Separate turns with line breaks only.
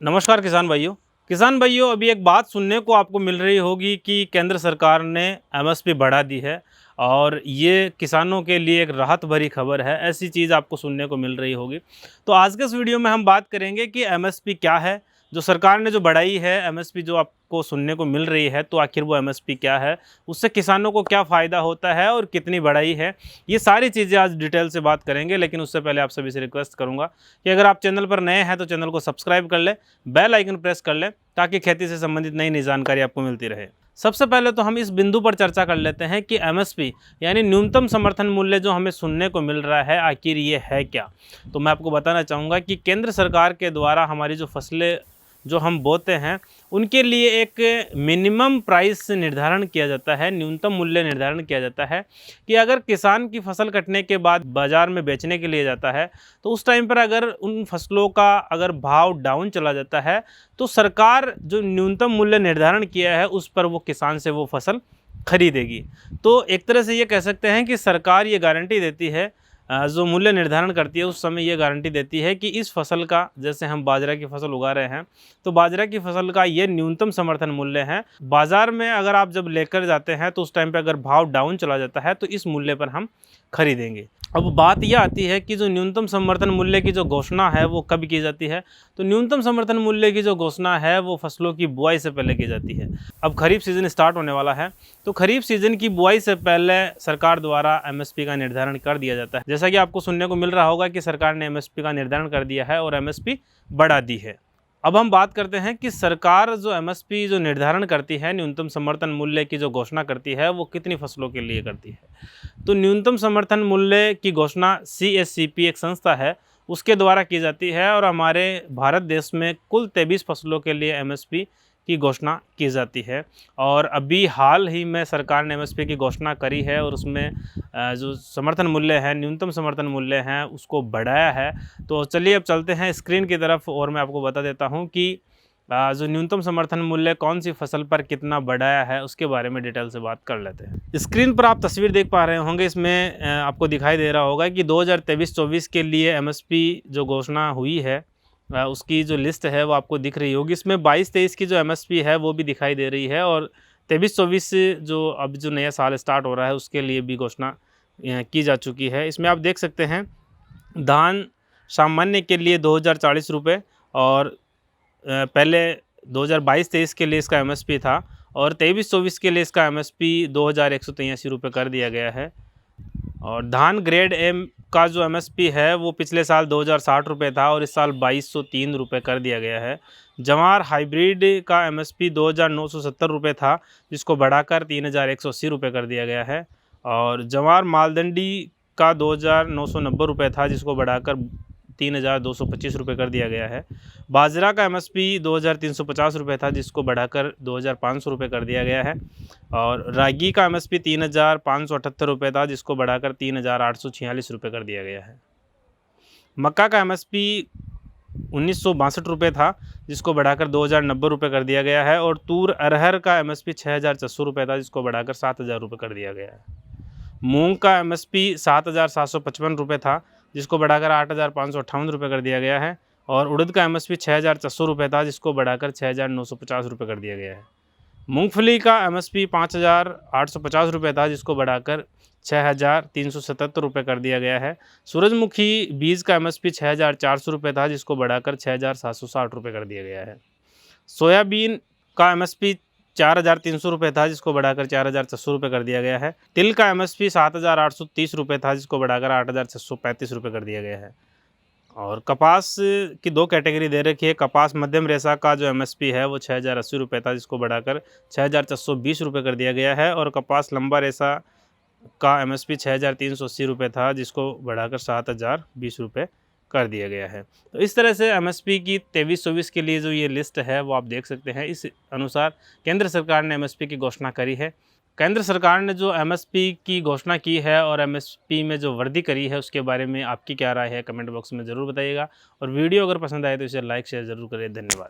नमस्कार किसान भाइयों अभी एक बात सुनने को आपको मिल रही होगी कि केंद्र सरकार ने एमएसपी बढ़ा दी है और ये किसानों के लिए एक राहत भरी खबर है। ऐसी चीज़ आपको सुनने को मिल रही होगी। तो आज के इस वीडियो में हम बात करेंगे कि एमएसपी क्या है, जो सरकार ने जो बढ़ाई है एमएसपी जो आपको सुनने को मिल रही है, तो आखिर वो एमएसपी क्या है, उससे किसानों को क्या फ़ायदा होता है और कितनी बढ़ाई है। ये सारी चीज़ें आज डिटेल से बात करेंगे। लेकिन उससे पहले आप सभी से रिक्वेस्ट करूँगा कि अगर आप चैनल पर नए हैं तो चैनल को सब्सक्राइब कर लें, बेल आइकन प्रेस कर लें ताकि खेती से संबंधित नई नई जानकारी आपको मिलती रहे। सबसे पहले तो हम इस बिंदु पर चर्चा कर लेते हैं कि एमएसपी यानी न्यूनतम समर्थन मूल्य जो हमें सुनने को मिल रहा है, आखिर ये है क्या। तो मैं आपको बताना चाहूँगा कि केंद्र सरकार के द्वारा हमारी जो फसलें जो हम बोते हैं उनके लिए एक मिनिमम प्राइस निर्धारण किया जाता है, न्यूनतम मूल्य निर्धारण किया जाता है कि अगर किसान की फसल कटने के बाद बाज़ार में बेचने के लिए जाता है तो उस टाइम पर अगर उन फसलों का अगर भाव डाउन चला जाता है तो सरकार जो न्यूनतम मूल्य निर्धारण किया है उस पर वो किसान से वो फसल खरीदेगी। तो एक तरह से ये कह सकते हैं कि सरकार ये गारंटी देती है, जो मूल्य निर्धारण करती है उस समय ये गारंटी देती है कि इस फसल का, जैसे हम बाजरा की फसल उगा रहे हैं तो बाजरा की फसल का ये न्यूनतम समर्थन मूल्य है। बाज़ार में अगर आप जब लेकर जाते हैं तो उस टाइम पे अगर भाव डाउन चला जाता है तो इस मूल्य पर हम खरीदेंगे। अब बात यह आती है कि जो न्यूनतम समर्थन मूल्य की जो घोषणा है वो कब की जाती है। तो न्यूनतम समर्थन मूल्य की जो घोषणा है वो फसलों की बुआई से पहले की जाती है। अब खरीफ सीज़न स्टार्ट होने वाला है तो खरीफ सीज़न की बुआई से पहले सरकार द्वारा एमएसपी का निर्धारण कर दिया जाता है। जैसा कि आपको सुनने को मिल रहा होगा कि सरकार ने एमएसपी का निर्धारण कर दिया है और एमएसपी बढ़ा दी है। अब हम बात करते हैं कि सरकार जो एमएसपी जो निर्धारण करती है, न्यूनतम समर्थन मूल्य की जो घोषणा करती है वो कितनी फसलों के लिए करती है। तो न्यूनतम समर्थन मूल्य की घोषणा सीएससीपी एक संस्था है उसके द्वारा की जाती है और हमारे भारत देश में कुल 23 फसलों के लिए एमएसपी की घोषणा की जाती है। और अभी हाल ही में सरकार ने एमएसपी की घोषणा करी है और उसमें जो समर्थन मूल्य है, न्यूनतम समर्थन मूल्य है, उसको बढ़ाया है। तो चलिए अब चलते हैं स्क्रीन की तरफ और मैं आपको बता देता हूं कि जो न्यूनतम समर्थन मूल्य कौन सी फसल पर कितना बढ़ाया है उसके बारे में डिटेल से बात कर लेते हैं। स्क्रीन पर आप तस्वीर देख पा रहे होंगे, इसमें आपको दिखाई दे रहा होगा कि 2023-24 के लिए एमएसपी जो घोषणा हुई है उसकी जो लिस्ट है वो आपको दिख रही होगी। इसमें 22-23 की जो एमएसपी है वो भी दिखाई दे रही है और 23-24 जो अब जो नया साल स्टार्ट हो रहा है उसके लिए भी घोषणा की जा चुकी है। इसमें आप देख सकते हैं धान सामान्य के लिए 2040 रुपये और पहले 2022-23 के लिए इसका एमएसपी था और 23-24 के लिए इसका एमएसपी 2183 रुपये कर दिया गया है। और धान ग्रेड एम का जो एमएसपी है वो पिछले साल 2060 रुपये था और इस साल 2203 रुपये कर दिया गया है। जवार हाइब्रिड का एमएसपी 2970 रुपये था जिसको बढ़ाकर 3180 रुपये कर दिया गया है। और जवार मालदंडी का 2990 रुपये था जिसको बढ़ाकर 3225 रुपये कर दिया गया है। बाजरा का एमएसपी 2350 रुपये था जिसको बढ़ाकर 2500 रुपये कर दिया गया है। और रागी का एमएसपी 3578 रुपये था जिसको बढ़ाकर 3846 रुपये कर दिया गया है। मक्का का एमएसपी 1962 रुपये था जिसको बढ़ाकर 2090 रुपये कर दिया गया है। और तूर अरहर का एमएसपी 6400 रुपये था जिसको बढ़ाकर 7000 रुपये कर दिया गया है। मूंग का एमएसपी 7755 रुपये था जिसको बढ़ाकर 8558 रुपये कर दिया गया है। और उड़द का एमएसपी 6400 रुपये था जिसको बढ़ाकर 6950 रुपये कर दिया गया है। मूंगफली का एमएसपी 5850 रुपये था जिसको बढ़ाकर 6377 रुपये कर दिया गया है। सूरजमुखी बीज का एमएसपी 6400 रुपये था जिसको बढ़ाकर 6760 रुपये कर दिया गया है। सोयाबीन का एमएसपी 4300 रुपये था जिसको बढ़ाकर 4600 रुपये कर दिया गया है। तिल का एमएसपी 7830 रुपये था जिसको बढ़ाकर 8635 रुपये कर दिया गया है। और कपास की दो कैटेगरी दे रखी है। कपास मध्यम रेशा का जो एमएसपी है वो 6080 रुपये था जिसको बढ़ाकर 6420 रुपये कर दिया गया है। और कपास लंबा रेशा का एमएसपी 6380 रुपये था जिसको बढ़ाकर 7020 रुपये कर दिया गया है। तो इस तरह से एमएसपी की 23-24 के लिए जो ये लिस्ट है वो आप देख सकते हैं। इस अनुसार केंद्र सरकार ने एमएसपी की घोषणा करी है। केंद्र सरकार ने जो एमएसपी की घोषणा की है और एमएसपी में जो वृद्धि करी है उसके बारे में आपकी क्या राय है, कमेंट बॉक्स में ज़रूर बताइएगा। और वीडियो अगर पसंद आए तो इसे लाइक शेयर ज़रूर करें। धन्यवाद।